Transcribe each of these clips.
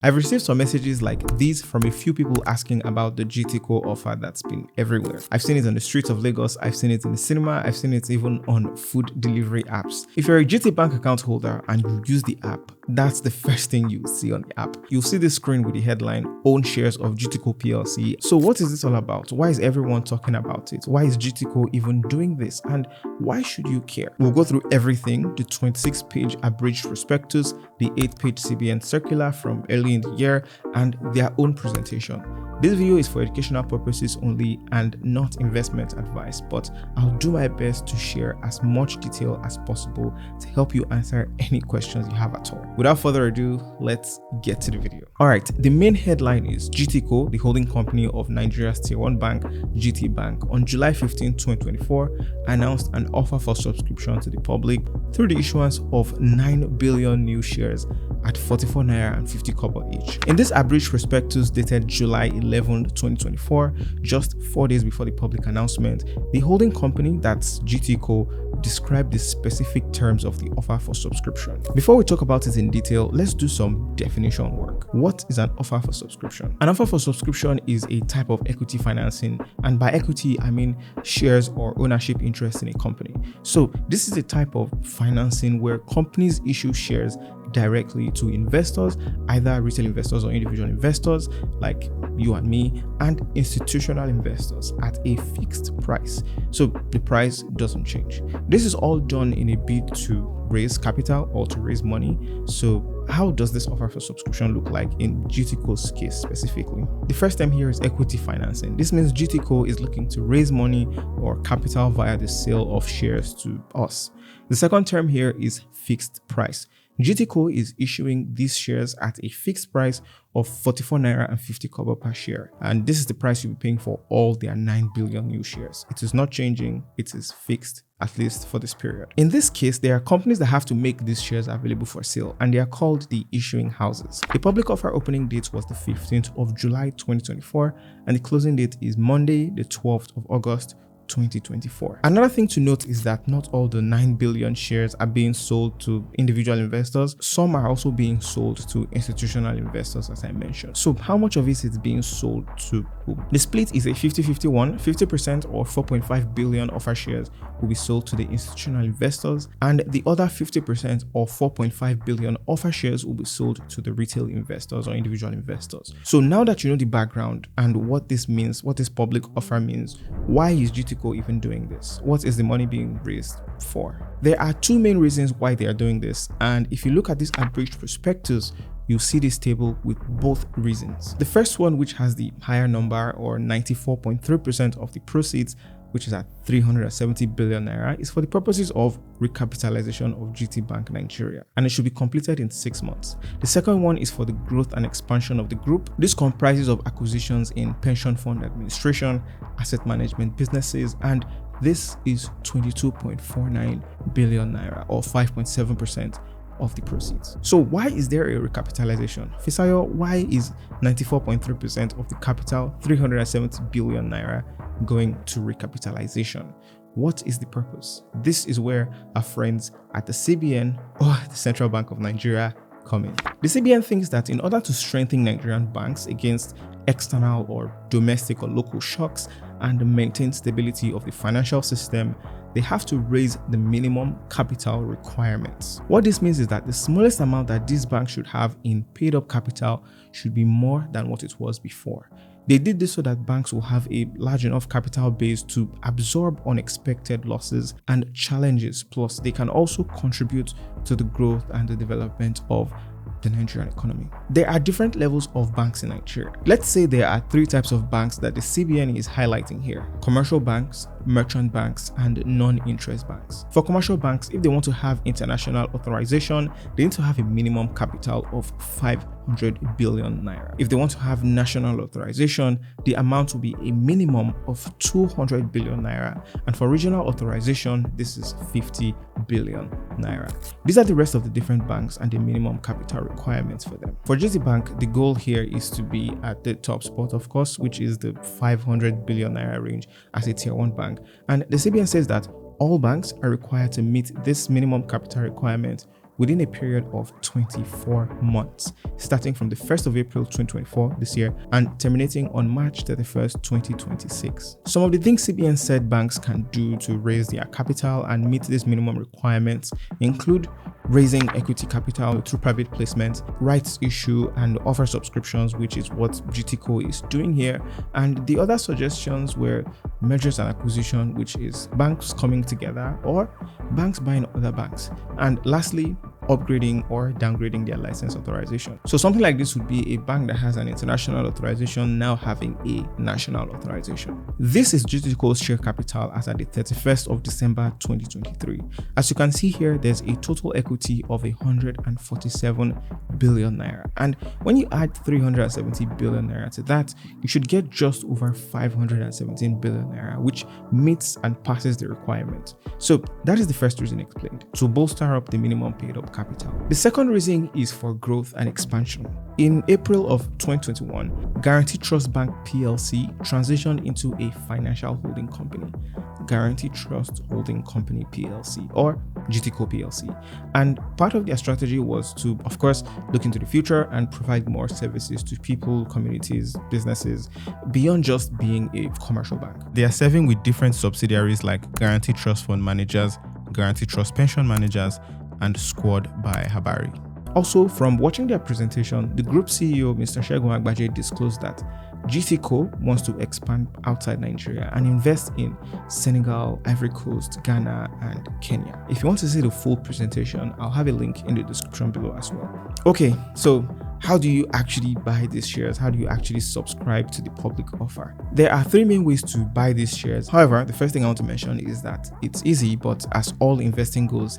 I've received some messages like these from a few people asking about the GTCO offer that's been everywhere. I've seen it on the streets of Lagos, I've seen it in the cinema, I've seen it even on food delivery apps. If you're a GT Bank account holder and you use the app, that's the first thing you see on the app. You'll see this screen with the headline, Own Shares of GTCO PLC. So what is this all about? Why is everyone talking about it? Why is GTCO even doing this? And why should you care? We'll go through everything, the 26-page abridged prospectus, the 8-page CBN circular from early in the year, and their own presentation. This video is for educational purposes only and not investment advice, but I'll do my best to share as much detail as possible to help you answer any questions you have at all. Without further ado, let's get to the video. Alright, the main headline is GTCO, the holding company of Nigeria's Tier 1 bank, GT Bank, on July 15, 2024, announced an offer for subscription to the public through the issuance of 9 billion new shares at 44 naira and 50 kobo each. In this abridged prospectus dated July 11, 2024, just 4 days before the public announcement, the holding company, that's GTCO, described the specific terms of the offer for subscription. Before we talk about it in detail, let's do some definition work. What is an offer for subscription? An offer for subscription is a type of equity financing, and by equity I mean shares or ownership interest in a company. So this is a type of financing where companies issue shares directly to investors, either retail investors or individual investors like you and me, and institutional investors at a fixed price. So the price doesn't change. This is all done in a bid to raise capital or to raise money. So how does this offer for subscription look like in GTCO's case specifically? The first term here is equity financing. This means GTCO is looking to raise money or capital via the sale of shares to us. The second term here is fixed price. GTCO is issuing these shares at a fixed price of 44 naira and 50 kobo per share, and this is the price you'll be paying for all their 9 billion new shares. It is not changing, it is fixed, at least for this period. In this case, there are companies that have to make these shares available for sale, and they are called the issuing houses. The public offer opening date was the 15th of July 2024, and the closing date is Monday, the 12th of August 2024. Another thing to note is that not all the 9 billion shares are being sold to individual investors. Some are also being sold to institutional investors, as I mentioned. So how much of it is being sold to who? The split is a 50-51. 50% or 4.5 billion offer shares will be sold to the institutional investors, and the other 50% or 4.5 billion offer shares will be sold to the retail investors or individual investors. So now that you know the background and what this means, what this public offer means, why is GTCO even doing this? What is the money being raised for? There are two main reasons why they are doing this, and if you look at this abridged prospectus, you'll see this table with both reasons. The first one, which has the higher number or 94.3% of the proceeds, which is at 370 billion naira, is for the purposes of recapitalization of GT Bank Nigeria, and it should be completed in 6 months. The second one is for the growth and expansion of the group. This comprises of acquisitions in pension fund administration, asset management businesses, and this is 22.49 billion naira or 5.7% of the proceeds. So why is there a recapitalization? Fisayo, why is 94.3% of the capital, 370 billion naira, going to recapitalization? What is the purpose? This is where our friends at the CBN or the Central Bank of Nigeria come in. The CBN thinks that in order to strengthen Nigerian banks against external or domestic or local shocks and maintain stability of the financial system, they have to raise the minimum capital requirements. What this means is that the smallest amount that these banks should have in paid up capital should be more than what it was before. They did this so that banks will have a large enough capital base to absorb unexpected losses and challenges, plus they can also contribute to the growth and the development of the Nigerian economy. There are different levels of banks in Nigeria. Let's say there are 3 types of banks that the CBN is highlighting here: commercial banks, merchant banks, and non-interest banks. For commercial banks, if they want to have international authorization, they need to have a minimum capital of 500 billion naira. If they want to have national authorization, the amount will be a minimum of 200 billion naira. And for regional authorization, this is 50 billion naira. These are the rest of the different banks and the minimum capital requirements for them. For GT Bank, the goal here is to be at the top spot, of course, which is the 500 billion naira range as a tier 1 bank. And the CBN says that all banks are required to meet this minimum capital requirement within a period of 24 months, starting from the 1st of April 2024 this year and terminating on March 31st, 2026. Some of the things CBN said banks can do to raise their capital and meet these minimum requirements include raising equity capital through private placement, rights issue, and offer subscriptions, which is what GTCO is doing here. And the other suggestions were mergers and acquisition, which is banks coming together or banks buying other banks. And lastly, upgrading or downgrading their license authorization. So something like this would be a bank that has an international authorization now having a national authorization. This is GTCO's share capital as at the 31st of December 2023. As you can see here, there's a total equity of 147 billion naira. And when you add 370 billion naira to that, you should get just over 517 billion naira, which meets and passes the requirement. So that is the first reason explained, to bolster up the minimum paid up capital. The second reason is for growth and expansion. In April of 2021, Guarantee Trust Bank PLC transitioned into a financial holding company, Guarantee Trust Holding Company PLC or GTCO PLC. And part of their strategy was to, of course, look into the future and provide more services to people, communities, businesses, beyond just being a commercial bank. They are serving with different subsidiaries like Guarantee Trust Fund Managers, Guarantee Trust Pension Managers, and Squad by Habari. Also, from watching their presentation, the group CEO, Mr. Segun Agbaje, disclosed that GTCO wants to expand outside Nigeria and invest in Senegal, Ivory Coast, Ghana, and Kenya. If you want to see the full presentation, I'll have a link in the description below as well. Okay, so how do you actually buy these shares? How do you actually subscribe to the public offer? There are three main ways to buy these shares. However, the first thing I want to mention is that it's easy, but as all investing goes,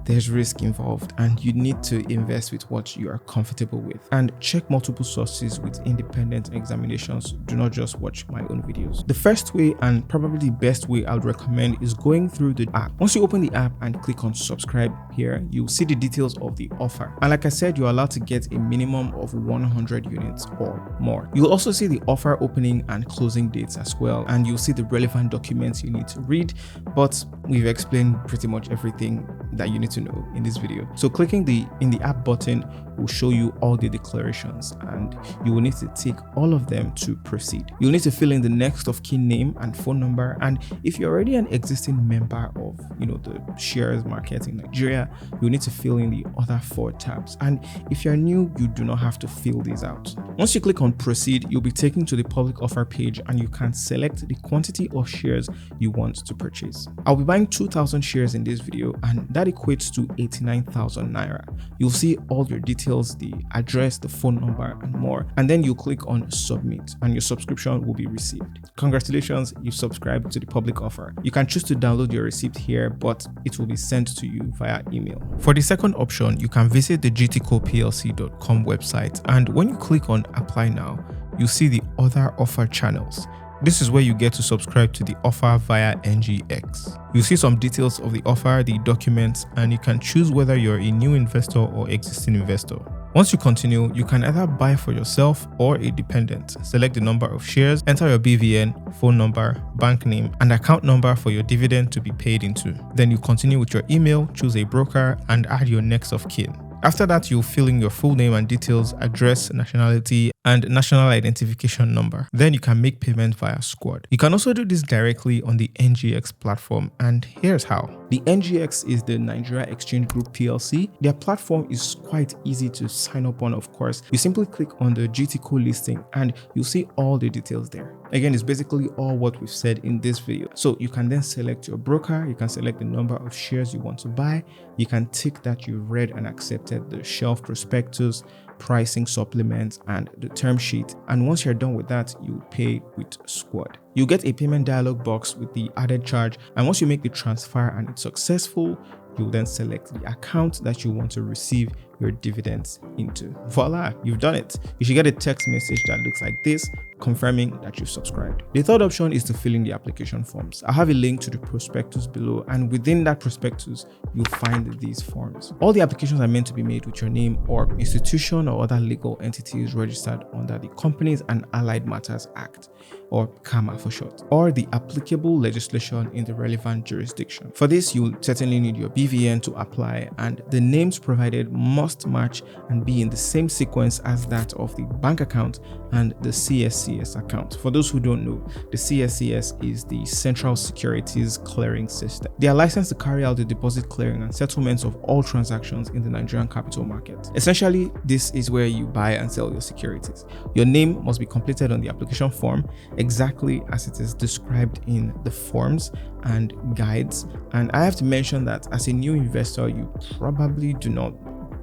there's risk involved and you need to invest with what you are comfortable with, and check multiple sources with independent examinations. Do not just watch my own videos. The first way, and probably the best way I would recommend, is going through the app. Once you open the app and click on subscribe here, you'll see the details of the offer. And like I said, you're allowed to get a minimum of 100 units or more. You'll also see the offer opening and closing dates as well, and you'll see the relevant documents you need to read, but we've explained pretty much everything that you need to know in this video. So clicking in the app button will show you all the declarations, and you will need to tick all of them to proceed. You'll need to fill in the next of kin name and phone number, and if you're already an existing member of the shares market in Nigeria, you'll need to fill in the other 4 tabs, and if you're new, you do not have to fill these out. Once you click on proceed, you'll be taken to the public offer page and you can select the quantity of shares you want to purchase. I'll be buying 2,000 shares in this video, and that equates to 89,000 naira. You'll see all your details, the address, the phone number, and more, and then you click on submit and your subscription will be received. Congratulations, you've subscribed to the public offer. You can choose to download your receipt here, but it will be sent to you via email. For the second option, you can visit the GTCOPLC.com website, and when you click on apply now, you see the other offer channels. This is where you get to subscribe to the offer via NGX. You see some details of the offer, the documents, and you can choose whether you're a new investor or existing investor. Once you continue, you can either buy for yourself or a dependent. Select the number of shares, enter your BVN, phone number, bank name, and account number for your dividend to be paid into. Then you continue with your email, choose a broker, and add your next of kin. After that, you'll fill in your full name and details, address, nationality, and national identification number. Then you can make payment via Squad. You can also do this directly on the NGX platform, and here's how. The NGX is the Nigeria Exchange Group PLC. Their platform is quite easy to sign up on, of course. You simply click on the GTCO listing and you'll see all the details there. Again, it's basically all what we've said in this video. So you can then select your broker, you can select the number of shares you want to buy, you can tick that you read and accepted the shelf prospectus, pricing supplements, and the term sheet. And once you're done with that, you pay with Squad. You get a payment dialog box with the added charge, and once you make the transfer and it's successful, you'll then select the account that you want to receive your dividends into. Voila, you've done it. You should get a text message that looks like this, confirming that you've subscribed. The third option is to fill in the application forms. I have a link to the prospectus below, and within that prospectus, you'll find these forms. All the applications are meant to be made with your name or institution or other legal entities registered under the Companies and Allied Matters Act, or CAMA for short, or the applicable legislation in the relevant jurisdiction. For this, you'll certainly need your BVN to apply, and the names provided must match and be in the same sequence as that of the bank account and the CSCS account. For those who don't know, the CSCS is the Central Securities Clearing System. They are licensed to carry out the deposit clearing and settlements of all transactions in the Nigerian capital market. Essentially, this is where you buy and sell your securities. Your name must be completed on the application form exactly as it is described in the forms and guides. And I have to mention that as a new investor, you probably do not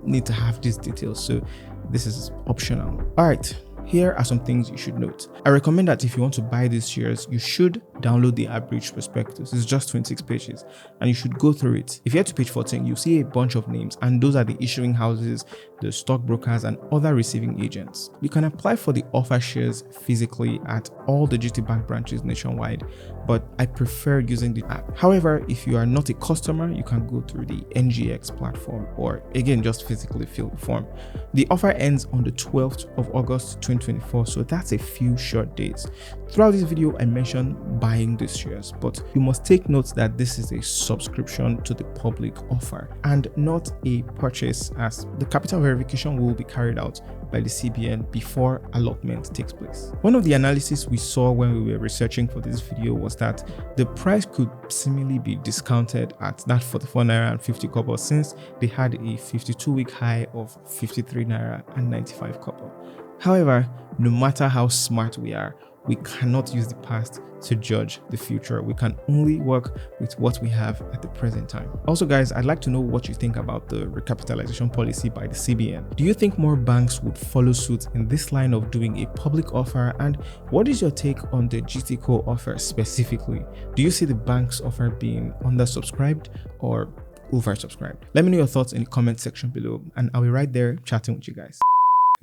need to have these details, so this is optional. All right. Here are some things you should note. I recommend that if you want to buy these shares, you should download the abridged prospectus. It's just 26 pages and you should go through it. If you head to page 14, you'll see a bunch of names, and those are the issuing houses, the stockbrokers, and other receiving agents. You can apply for the offer shares physically at all the GT Bank branches nationwide, but I prefer using the app. However, if you are not a customer, you can go through the NGX platform, or again, just physically fill the form. The offer ends on the 12th of August 2024, so that's a few short days. Throughout this video, I mentioned buying these shares, but you must take note that this is a subscription to the public offer and not a purchase, as the capital verification will be carried out by the CBN before allotment takes place. One of the analysis we saw when we were researching for this video was that the price could seemingly be discounted at that 44 naira and 50 kobo, since they had a 52-week high of 53 naira and 95 kobo. However, no matter how smart we are, we cannot use the past to judge the future. We can only work with what we have at the present time. Also, guys, I'd like to know what you think about the recapitalization policy by the CBN. Do you think more banks would follow suit in this line of doing a public offer? And what is your take on the GTCO offer specifically? Do you see the bank's offer being undersubscribed or oversubscribed? Let me know your thoughts in the comment section below, and I'll be right there chatting with you guys.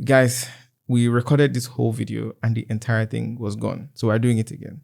Guys, we recorded this whole video and the entire thing was gone, so we're doing it again.